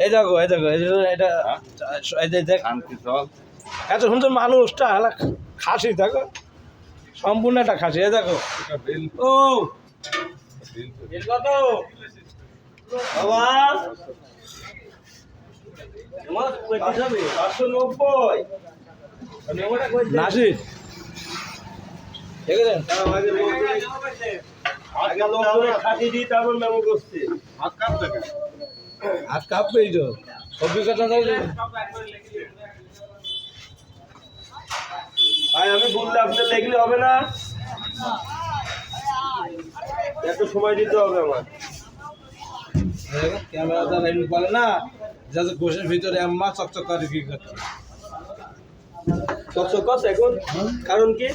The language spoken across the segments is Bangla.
এই দেখো এটা এই যে দেখ এত সুন্দর মানুষটা হ্যাঁ খাসি দেখো সম্পূর্ণ একটা খাসি এই দেখো ও কত বাবা 590 নাসি দেখেছেন খাসি দিই তারপর মেমো করছে হাত কাঁপবে এই তো অভিজ্ঞতা ভাই আমি বললে আপনার লেগলে হবে না এত সময় দিতে হবে আমার ক্যামেরাটা লাইন বলে না যাতে গোশের ভিতরে আম্মা চকচক করে কি করছে চকচক করছে এখন কারণ কি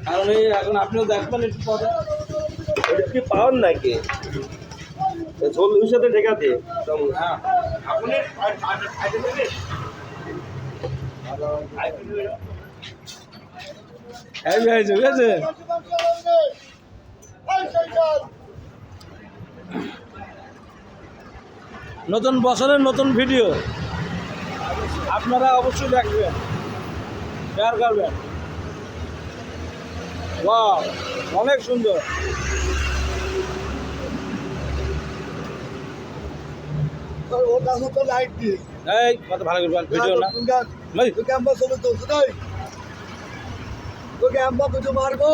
কারণ এই এখন আপনিও দেখবেন একটু পরে কি পাওয়ার নাকি ঝোল ওই সাথে ঠেকাতে হ্যাঁ আপনি ঠিক আছে নতুন বছরের নতুন ভিডিও আপনারা অবশ্যই দেখবেন শেয়ার করবেন ওয়াও অনেক সুন্দর এই কত ভালো করবেন ভিডিও না তোকে আমরা চলে তো তোকে আমরা কিছু মারবো